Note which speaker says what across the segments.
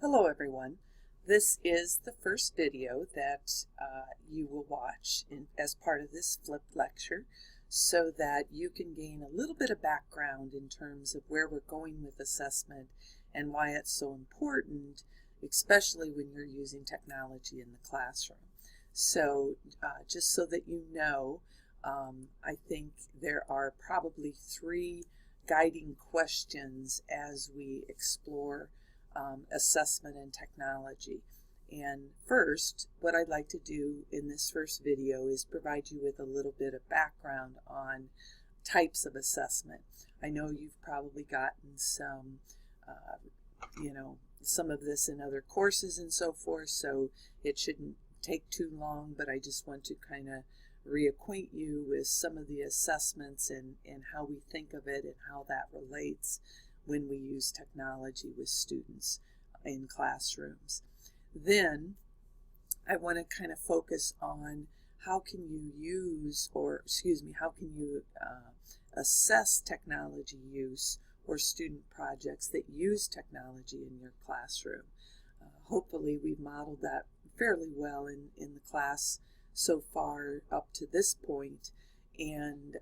Speaker 1: Hello everyone. This is the first video that you will watch as part of this flipped lecture so that you can gain a little bit of background in terms of where we're going with assessment and why it's so important, especially when you're using technology in the classroom. So just so that you know, I think there are probably three guiding questions as we explore assessment and technology. And first, what I'd like to do in this first video is provide you with a little bit of background on types of assessment. I know you've probably gotten some, some of this in other courses and so forth, so it shouldn't take too long, but I just want to kind of reacquaint you with some of the assessments and how we think of it and how that relates when we use technology with students in classrooms. Then I want to kind of focus on how can you use, how can you assess technology use or student projects that use technology in your classroom. Hopefully we've modeled that fairly well in the class so far up to this point. And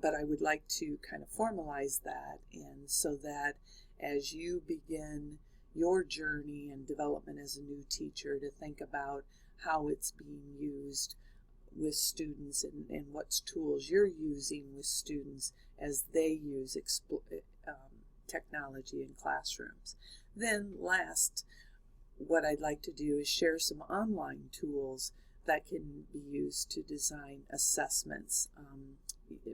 Speaker 1: but I would like to kind of formalize that, and so that as you begin your journey and development as a new teacher, to think about how it's being used with students and what tools you're using with students as they use technology in classrooms. Then last, what I'd like to do is share some online tools that can be used to design assessments,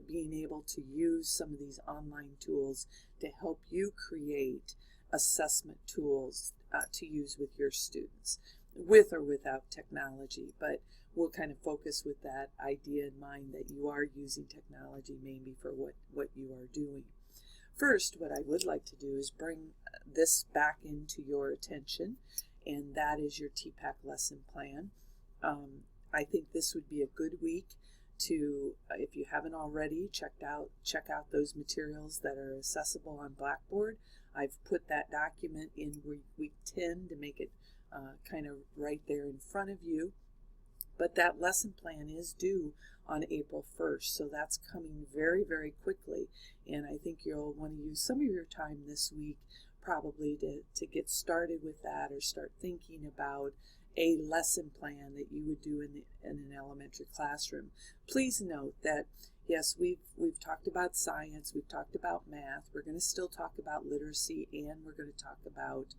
Speaker 1: being able to use some of these online tools to help you create assessment tools to use with your students, with or without technology. But we'll kind of focus with that idea in mind that you are using technology maybe for what you are doing. First, what I would like to do is bring this back into your attention, and that is your TPAC lesson plan. I think this would be a good week to, if you haven't already, check out those materials that are accessible on Blackboard. I've put that document in week 10 to make it kind of right there in front of you. But that lesson plan is due on April 1st, so that's coming very, very quickly. And I think you'll want to use some of your time this week probably to get started with that, or start thinking about a lesson plan that you would do in an elementary classroom. Please note that yes, we've talked about science, we've talked about math, we're going to still talk about literacy, and we're going to talk about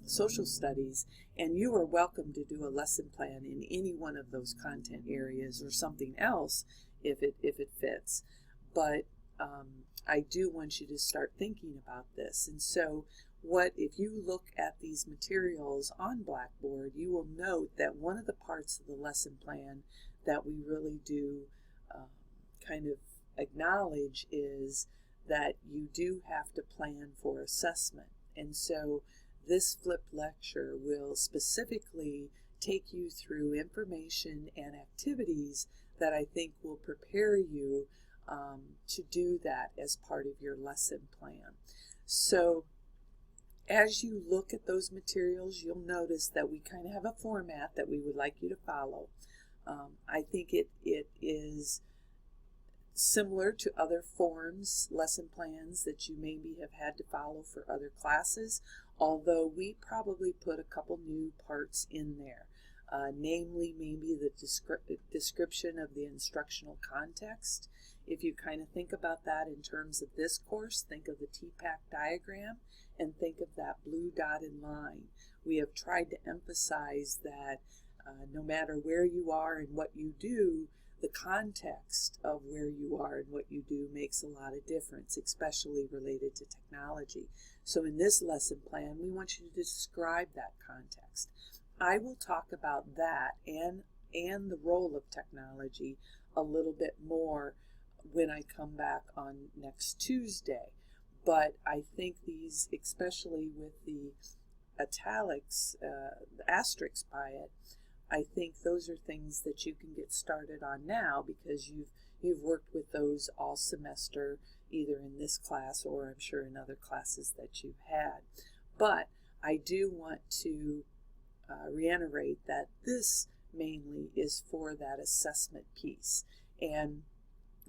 Speaker 1: social studies, and you are welcome to do a lesson plan in any one of those content areas or something else if it fits. But I do want you to start thinking about this. And so if you look at these materials on Blackboard, you will note that one of the parts of the lesson plan that we really do kind of acknowledge is that you do have to plan for assessment. And so this flipped lecture will specifically take you through information and activities that I think will prepare you to do that as part of your lesson plan. So as you look at those materials, you'll notice that we kind of have a format that we would like you to follow. I think it is similar to other forms, lesson plans that you maybe have had to follow for other classes, although we probably put a couple new parts in there. Namely maybe the description of the instructional context. If you kind of think about that in terms of this course, think of the TPAC diagram and think of that blue dotted line. We have tried to emphasize that no matter where you are and what you do, the context of where you are and what you do makes a lot of difference, especially related to technology. So in this lesson plan, we want you to describe that context. I will talk about that and the role of technology a little bit more when I come back on next Tuesday. But I think these, especially with the italics, the asterisks by it, I think those are things that you can get started on now, because you've worked with those all semester, either in this class or I'm sure in other classes that you've had. But I do want to reiterate that this mainly is for that assessment piece. And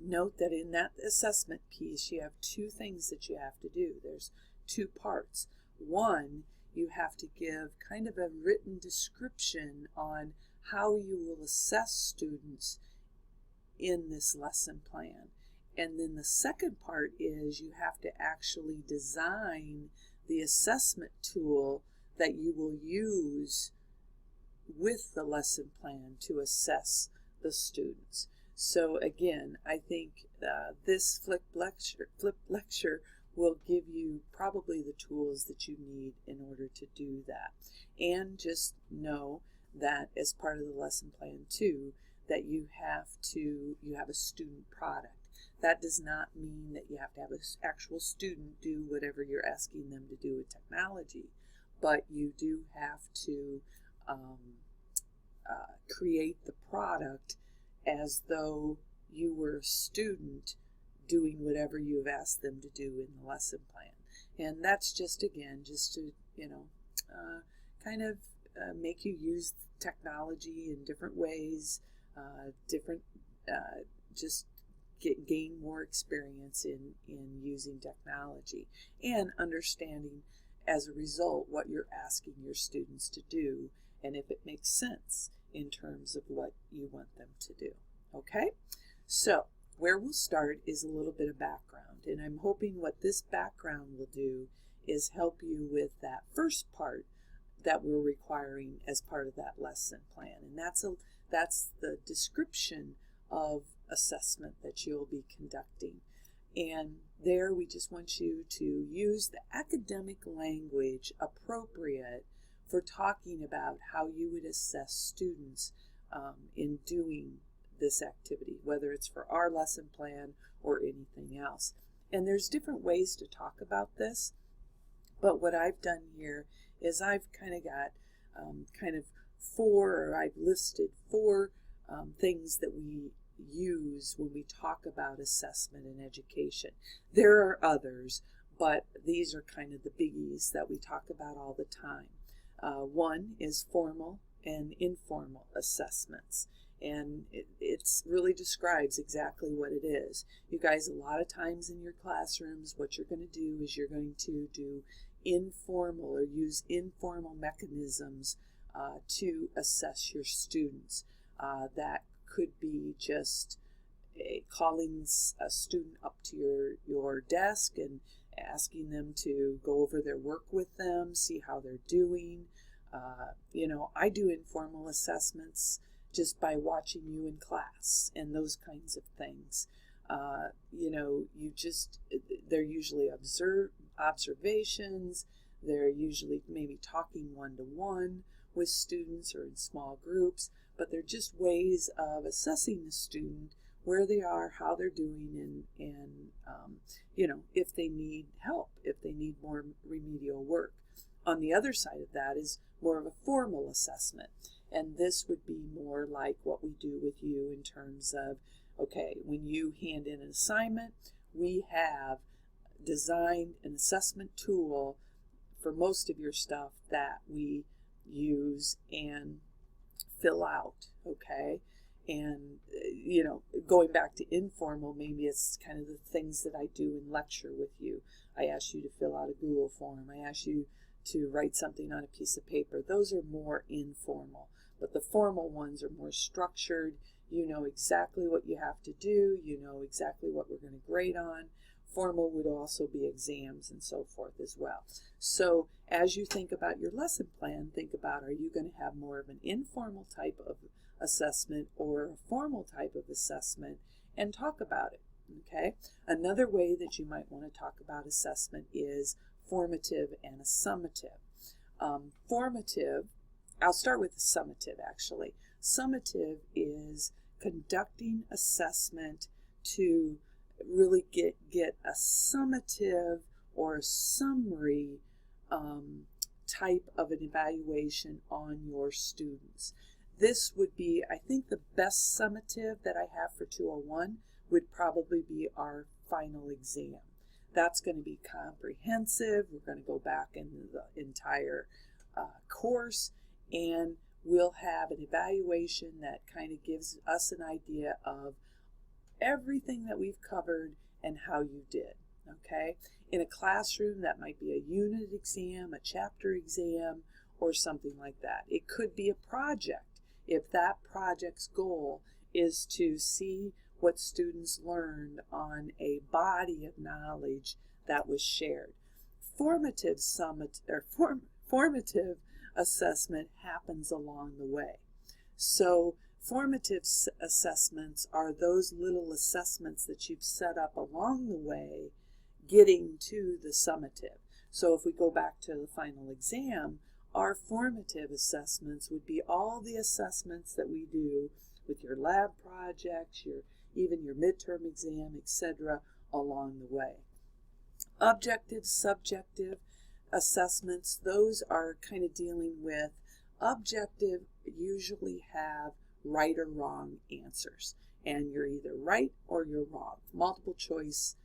Speaker 1: note that in that assessment piece, you have two things that you have to do. There's two parts. One, you have to give kind of a written description on how you will assess students in this lesson plan. And then the second part is you have to actually design the assessment tool that you will use with the lesson plan to assess the students. So again, I think this flip lecture will give you probably the tools that you need in order to do that. And just know that as part of the lesson plan too, that you have a student product. That does not mean that you have to have an actual student do whatever you're asking them to do with technology, but you do have to create the product as though you were a student doing whatever you have asked them to do in the lesson plan. And that's just, again, just to, kind of make you use technology in different ways, just gain more experience in using technology and understanding as a result what you're asking your students to do and if it makes sense in terms of what you want them to do. Okay, so where we'll start is a little bit of background, and I'm hoping what this background will do is help you with that first part that we're requiring as part of that lesson plan, and that's the description of assessment that you'll be conducting. And there we just want you to use the academic language appropriate for talking about how you would assess students in doing this activity, whether it's for our lesson plan or anything else. And there's different ways to talk about this, but what I've done here is I've kind of got I've listed four things that we use when we talk about assessment in education. There are others, but these are kind of the biggies that we talk about all the time. One is formal and informal assessments, and it really describes exactly what it is. You guys, a lot of times in your classrooms, what you're going to do is you're going to do informal or use informal mechanisms to assess your students. That could be just calling a student up to your desk and asking them to go over their work with them, see how they're doing. I do informal assessments just by watching you in class and those kinds of things. They're usually observations. They're usually maybe talking one-to-one with students or in small groups, but they're just ways of assessing the student, where they are, how they're doing, and if they need help, if they need more remedial work. On the other side of that is more of a formal assessment, and this would be more like what we do with you in terms of, okay, when you hand in an assignment, we have designed an assessment tool for most of your stuff that we use and fill out, okay? And, going back to informal, maybe it's kind of the things that I do in lecture with you. I ask you to fill out a Google form. I ask you to write something on a piece of paper. Those are more informal, but the formal ones are more structured. You know exactly what you have to do. You know exactly what we're going to grade on. Formal would also be exams and so forth as well. So as you think about your lesson plan, think about, are you going to have more of an informal type of assessment or a formal type of assessment, and talk about it, okay? Another way that you might want to talk about assessment is formative and a summative. Formative, I'll start with the summative actually. Summative is conducting assessment to really get a summative or a summary type of an evaluation on your students. This would be, I think, the best summative that I have for 201 would probably be our final exam. That's going to be comprehensive. We're going to go back into the entire course, and we'll have an evaluation that kind of gives us an idea of everything that we've covered and how you did. Okay? In a classroom, that might be a unit exam, a chapter exam, or something like that. It could be a project if that project's goal is to see what students learned on a body of knowledge that was shared. Formative assessment happens along the way. So formative assessments are those little assessments that you've set up along the way getting to the summative. So if we go back to the final exam, our formative assessments would be all the assessments that we do with your lab projects, even your midterm exam, etc., along the way. Objective, subjective assessments, those are kind of dealing with objective, usually have right or wrong answers, and you're either right or you're wrong. Multiple choice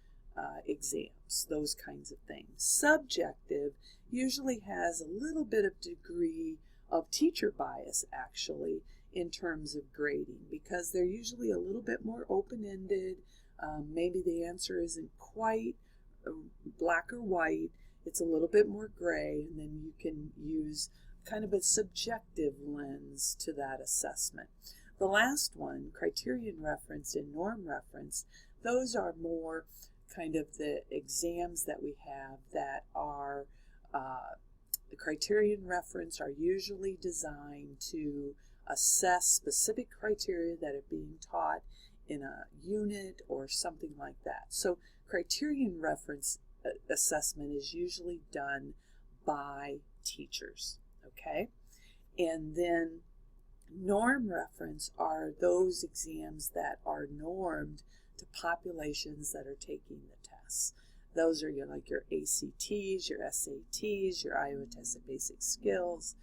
Speaker 1: exams, those kinds of things. Subjective usually has a little bit of degree of teacher bias, actually, in terms of grading, because they're usually a little bit more open-ended. Maybe the answer isn't quite black or white. It's a little bit more gray, and then you can use kind of a subjective lens to that assessment. The last one, criterion referenced and norm referenced, those are more kind of the exams that we have that are the criterion reference are usually designed to assess specific criteria that are being taught in a unit or something like that. So criterion reference assessment is usually done by teachers, okay? And then norm reference are those exams that are normed to populations that are taking the tests. Those are your ACTs, your SATs, your Iowa Test of Basic Skills,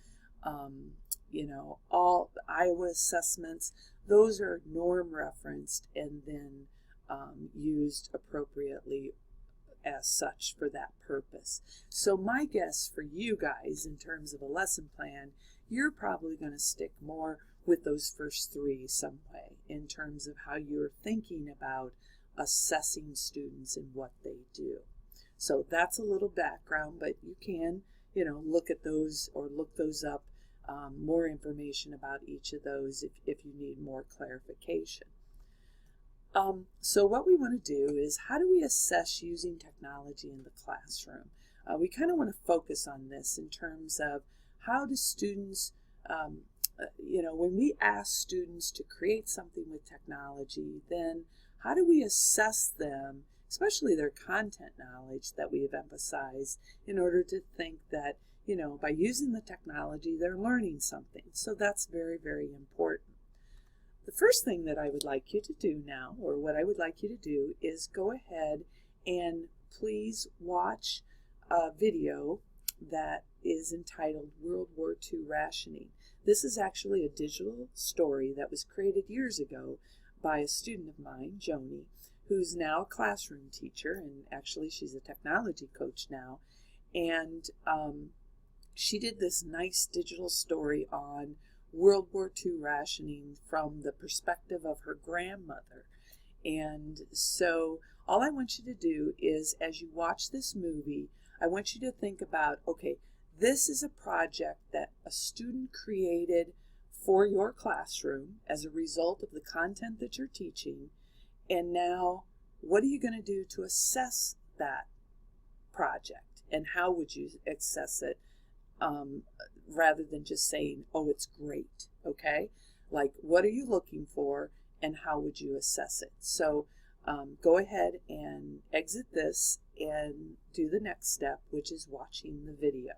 Speaker 1: all the Iowa assessments. Those are norm referenced and then used appropriately as such for that purpose. So my guess for you guys in terms of a lesson plan, you're probably going to stick more with those first three some way in terms of how you're thinking about assessing students and what they do. So that's a little background, but you can, look at those or look those up, more information about each of those if you need more clarification. So what we want to do is, how do we assess using technology in the classroom? We kind of want to focus on this in terms of how do students, when we ask students to create something with technology, then how do we assess them, especially their content knowledge that we have emphasized, in order to think that, by using the technology, they're learning something. So that's very, very important. The first thing that I would like you to do now, or what I would like you to do, is go ahead and please watch a video that is entitled World War II Rationing. This is actually a digital story that was created years ago by a student of mine, Joni, who's now a classroom teacher, and actually she's a technology coach now. And she did this nice digital story on World War II rationing from the perspective of her grandmother. And so all I want you to do is, as you watch this movie, I want you to think about, okay, this is a project that a student created for your classroom as a result of the content that you're teaching, and now what are you going to do to assess that project, and how would you assess it, rather than just saying, oh, it's great, okay? Like, what are you looking for, and how would you assess it? So go ahead and exit this and do the next step, which is watching the video.